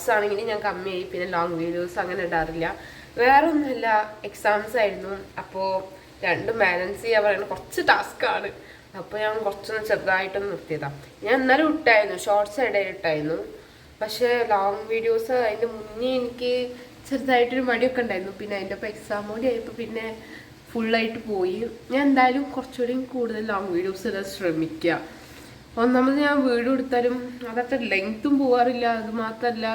Shorts ആണെങ്കിൽ ഞാൻ കമ്മിയായി, പിന്നെ ലോങ് വീഡിയോസ് അങ്ങനെ ഇടാറില്ല. വേറെ ഒന്നുമില്ല, എക്സാംസ് ആയിരുന്നു. അപ്പോൾ രണ്ടും ബാലൻസ് ചെയ്യാൻ പറയുന്നത് കുറച്ച് ടാസ്ക്കാണ്. അപ്പോൾ ഞാൻ കുറച്ചൊന്ന് ചെറുതായിട്ടൊന്ന് നിർത്തിയതാണ്. ഞാൻ എന്നാലും ഇട്ടായിരുന്നു, ഷോർട്സ് ഇടയിൽ ഇട്ടായിരുന്നു. പക്ഷേ ലോങ് വീഡിയോസ് അതിൻ്റെ മുന്നേ എനിക്ക് ചെറുതായിട്ടൊരു മടിയൊക്കെ ഉണ്ടായിരുന്നു. പിന്നെ അതിൻ്റെ ഒപ്പം എക്സാം കൂടി ആയപ്പോൾ പിന്നെ ഫുള്ളായിട്ട് പോയി. ഞാൻ എന്തായാലും കുറച്ചുകൂടി കൂടുതൽ ലോങ് വീഡിയോസ് ഇടാൻ ശ്രമിക്കുക. ഒന്നാമത് ഞാൻ വീഡിയോ എടുത്താലും അതത്ര ലെങ്ത്തും പോകാറില്ല, അത് മാത്രമല്ല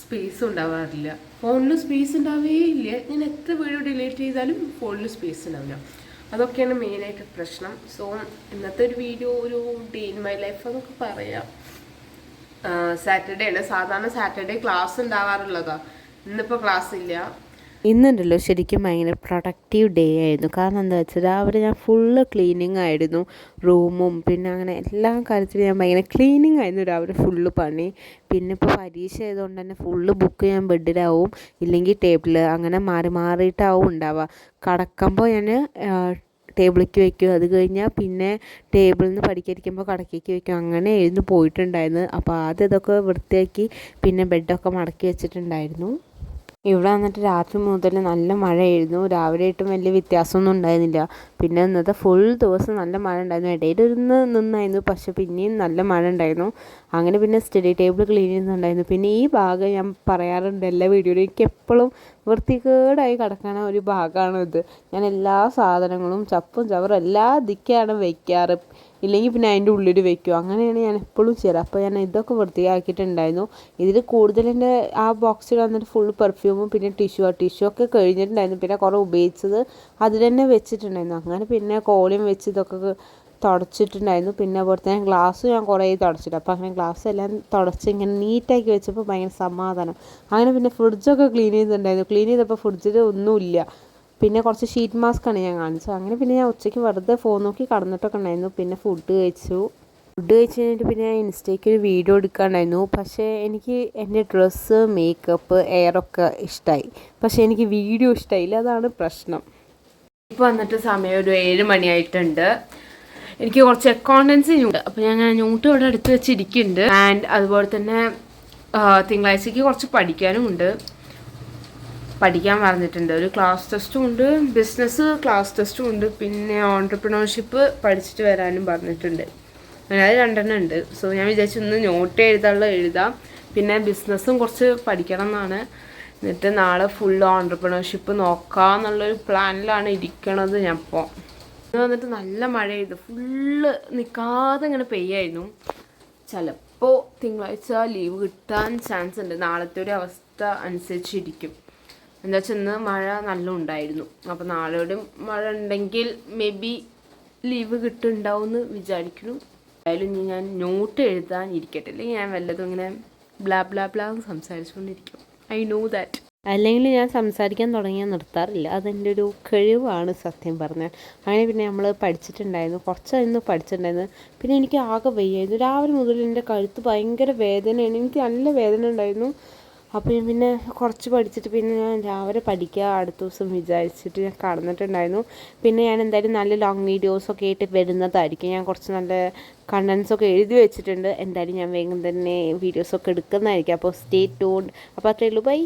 സ്പേസും ഉണ്ടാവാറില്ല. ഫോണിൽ സ്പേസ് ഉണ്ടാവേ ഇല്ല. ഞാൻ എത്ര വീഡിയോ ഡിലീറ്റ് ചെയ്താലും ഫോണിൽ സ്പേസ് ഉണ്ടാവില്ല. അതൊക്കെയാണ് മെയിനായിട്ട് പ്രശ്നം. സോ ഇന്നത്തെ ഒരു വീഡിയോ ഒരു ഡേ ഇൻ മൈ ലൈഫ് എന്നൊക്കെ പറയാം. സാറ്റർഡേ ആണ്, സാധാരണ സാറ്റർഡേ ക്ലാസ് ഉണ്ടാവാറുള്ളതാണ്. ഇന്നിപ്പോൾ ക്ലാസ് ഇല്ല. ഇന്നുണ്ടല്ലോ ശരിക്കും ഭയങ്കര പ്രൊഡക്റ്റീവ് ഡേ ആയിരുന്നു. കാരണം എന്താ വെച്ചാൽ രാവിലെ ഞാൻ ഫുള്ള് ക്ലീനിങ് ആയിരുന്നു, റൂമും പിന്നെ അങ്ങനെ എല്ലാ കാര്യത്തിലും ഞാൻ ഭയങ്കര ക്ലീനിങ് ആയിരുന്നു രാവിലെ ഫുള്ള് പണി. പിന്നെ ഇപ്പോൾ പരീക്ഷ ആയതുകൊണ്ട് തന്നെ ഫുള്ള് ബുക്ക് ഞാൻ ബെഡിലാവും, ഇല്ലെങ്കിൽ ടേബിൾ, അങ്ങനെ മാറി മാറിയിട്ടാവും ഉണ്ടാവുക. കിടക്കുമ്പോൾ ഞാൻ ടേബിളിലേക്ക് വയ്ക്കും, അത് കഴിഞ്ഞാൽ പിന്നെ ടേബിളിൽ നിന്ന് പഠിക്കാതിരിക്കുമ്പോൾ കടക്കേക്ക് വയ്ക്കും. അങ്ങനെ ആയിരുന്നു പോയിട്ടുണ്ടായിരുന്നു. അപ്പോൾ ആദ്യം ഇതൊക്കെ വൃത്തിയാക്കി പിന്നെ ബെഡൊക്കെ മടക്കി വെച്ചിട്ടുണ്ടായിരുന്നു. ഇവിടെ വന്നിട്ട് രാത്രി മുതൽ നല്ല മഴയായിരുന്നു. രാവിലെ ആയിട്ടും വലിയ വ്യത്യാസമൊന്നും ഉണ്ടായിരുന്നില്ല. പിന്നെ ഇന്നത്തെ ഫുൾ ദിവസം നല്ല മഴ ഉണ്ടായിരുന്നു. ഇടയിലൊന്ന് നിന്നായിരുന്നു, പക്ഷെ പിന്നെയും നല്ല മഴ ഉണ്ടായിരുന്നു. അങ്ങനെ പിന്നെ സ്റ്റഡി ടേബിൾ ക്ലീൻ ചെയ്യുന്നുണ്ടായിരുന്നു. പിന്നെ ഈ ഭാഗം ഞാൻ പറയാറുണ്ട് എല്ലാ വീഡിയോയിലും, എനിക്ക് എപ്പോഴും വൃത്തികേടായി കിടക്കണ ഒരു ഭാഗമാണ് ഇത്. ഞാൻ എല്ലാ സാധനങ്ങളും ചപ്പും ചവറും എല്ലാ ദിക്കാണ് വയ്ക്കാറ്, ഇല്ലെങ്കിൽ പിന്നെ അതിൻ്റെ ഉള്ളിൽ വെക്കും. അങ്ങനെയാണ് ഞാൻ എപ്പോഴും ചെയ്യാറ്. അപ്പോൾ ഞാൻ ഇതൊക്കെ വൃത്തിയാക്കിയിട്ടുണ്ടായിരുന്നു. ഇതിൽ കൂടുതലിൻ്റെ ആ ബോക്സിൽ വന്നിട്ട് ഫുൾ പെർഫ്യൂമും പിന്നെ ടിഷ്യൂ ഒക്കെ കഴിഞ്ഞിട്ടുണ്ടായിരുന്നു. പിന്നെ കുറേ ഉപയോഗിച്ചത് അതിൽ തന്നെ വെച്ചിട്ടുണ്ടായിരുന്നു. അങ്ങനെ പിന്നെ കോളിയും വെച്ച് ഇതൊക്കെ തുടച്ചിട്ടുണ്ടായിരുന്നു. പിന്നെ അതുപോലെ തന്നെ ഗ്ലാസ് ഞാൻ കുറേ തുടച്ചിട്ട്, അപ്പോൾ അങ്ങനെ ഗ്ലാസ് എല്ലാം തുടച്ച് ഇങ്ങനെ നീറ്റാക്കി വെച്ചപ്പോൾ ഭയങ്കര സമാധാനം. അങ്ങനെ പിന്നെ ഫ്രിഡ്ജൊക്കെ ക്ലീൻ ചെയ്തിട്ടുണ്ടായിരുന്നു. ക്ലീൻ ചെയ്തപ്പോൾ ഫ്രിഡ്ജിൽ ഒന്നുമില്ല. പിന്നെ കുറച്ച് ഷീറ്റ് മാസ്കാണ് ഞാൻ കാണിച്ചത്. അങ്ങനെ പിന്നെ ഞാൻ ഉച്ചയ്ക്ക് വെറുതെ ഫോൺ നോക്കി കടന്നിട്ടൊക്കെ ഉണ്ടായിരുന്നു. പിന്നെ ഫുഡ് കഴിച്ചു കഴിഞ്ഞിട്ട് പിന്നെ ഞാൻ ഇൻസ്റ്റയ്ക്ക് ഒരു വീഡിയോ എടുക്കാനുണ്ടായിരുന്നു. പക്ഷേ എനിക്ക് എൻ്റെ ഡ്രസ്സ്, മേക്കപ്പ്, എയറൊക്കെ ഇഷ്ടമായി, പക്ഷേ എനിക്ക് വീഡിയോ ഇഷ്ടമായില്ല. അതാണ് പ്രശ്നം. ഇപ്പോൾ വന്നിട്ട് സമയം ഒരു 7 മണിയായിട്ടുണ്ട്. എനിക്ക് കുറച്ച് അക്കൗണ്ടൻസി ഉണ്ട്, അപ്പോൾ ഞാൻ നോട്ട് ഇവിടെ എടുത്ത് വെച്ചിരിക്കുന്നുണ്ട്. ആൻഡ് അതുപോലെ തന്നെ തിങ്കളാഴ്ചയ്ക്ക് കുറച്ച് പഠിക്കാനും ഉണ്ട്, പഠിക്കാൻ പറഞ്ഞിട്ടുണ്ട്. ഒരു ക്ലാസ് ടെസ്റ്റും ഉണ്ട്, ബിസിനസ് ക്ലാസ് ടെസ്റ്റും ഉണ്ട്, പിന്നെ ഓൺട്രപ്രണർഷിപ്പ് പഠിച്ചിട്ട് വരാനും പറഞ്ഞിട്ടുണ്ട്. അങ്ങനെ അത് 2 ഉണ്ട്. സോ ഞാൻ വിചാരിച്ചു ഇന്ന് നോട്ട് എഴുതാം. പിന്നെ ബിസിനസ്സും കുറച്ച് പഠിക്കണം എന്നാണ്. എന്നിട്ട് നാളെ ഫുൾ ഓൺട്രപ്രണർഷിപ്പ് നോക്കാമെന്നുള്ളൊരു പ്ലാനിലാണ് ഇരിക്കണത് ഞാൻ ഇപ്പോൾ. ഇന്ന് വന്നിട്ട് നല്ല മഴ പെയ്തു, ഫുള്ള് നിൽക്കാതെ ഇങ്ങനെ പെയ്യായിരുന്നു. ചിലപ്പോൾ തിങ്കളാഴ്ച ലീവ് കിട്ടാൻ ചാൻസ് ഉണ്ട്. നാളത്തെ ഒരു അവസ്ഥ അനുസരിച്ചിരിക്കും. എന്താ വെച്ചാൽ ഇന്ന് മഴ നല്ല ഉണ്ടായിരുന്നു. അപ്പോൾ നാളെയോടും മഴ ഉണ്ടെങ്കിൽ മേ ബി ലീവ് കിട്ടുന്നുണ്ടാവും എന്ന് വിചാരിക്കുന്നു. എന്തായാലും ഞാൻ നോട്ട് എഴുതാൻ ഇരിക്കട്ടെ, അല്ലെങ്കിൽ ഞാൻ വല്ലതും ഇങ്ങനെ ബ്ലാ ബ്ലാ ബ്ലാ സംസാരിച്ചുകൊണ്ടിരിക്കും. I know that. അല്ലെങ്കിൽ ഞാൻ സംസാരിക്കാൻ തുടങ്ങിയാൽ നിർത്താറില്ല. അതെൻ്റെ ഒരു കഴിവാണ് സത്യം പറഞ്ഞാൽ. അങ്ങനെ പിന്നെ നമ്മൾ പഠിച്ചിട്ടുണ്ടായിരുന്നു, കുറച്ചായിരുന്നു പഠിച്ചിട്ടുണ്ടായിരുന്നു. പിന്നെ എനിക്ക് ആകെ വയ്യായിരുന്നു. രാവിലെ മുതൽ എൻ്റെ കഴുത്ത് ഭയങ്കര വേദനയാണ്, എനിക്ക് നല്ല വേദന ഉണ്ടായിരുന്നു. അപ്പോൾ ഞാൻ പിന്നെ കുറച്ച് പഠിച്ചിട്ട് പിന്നെ ഞാൻ രാവിലെ പഠിക്കുക അടുത്ത ദിവസം വിചാരിച്ചിട്ട് ഞാൻ കടന്നിട്ടുണ്ടായിരുന്നു. പിന്നെ ഞാൻ എന്തായാലും നല്ല ലോങ് വീഡിയോസൊക്കെ ആയിട്ട് വരുന്നതായിരിക്കും. ഞാൻ കുറച്ച് നല്ല കണ്ടൻസൊക്കെ എഴുതി വെച്ചിട്ടുണ്ട്. എന്തായാലും ഞാൻ വേഗം തന്നെ വീഡിയോസൊക്കെ എടുക്കുന്നതായിരിക്കും. അപ്പോൾ സ്റ്റേ ട്യൂൺഡ്. അപ്പോൾ അത്രയേ ഉള്ളൂ, ബൈ.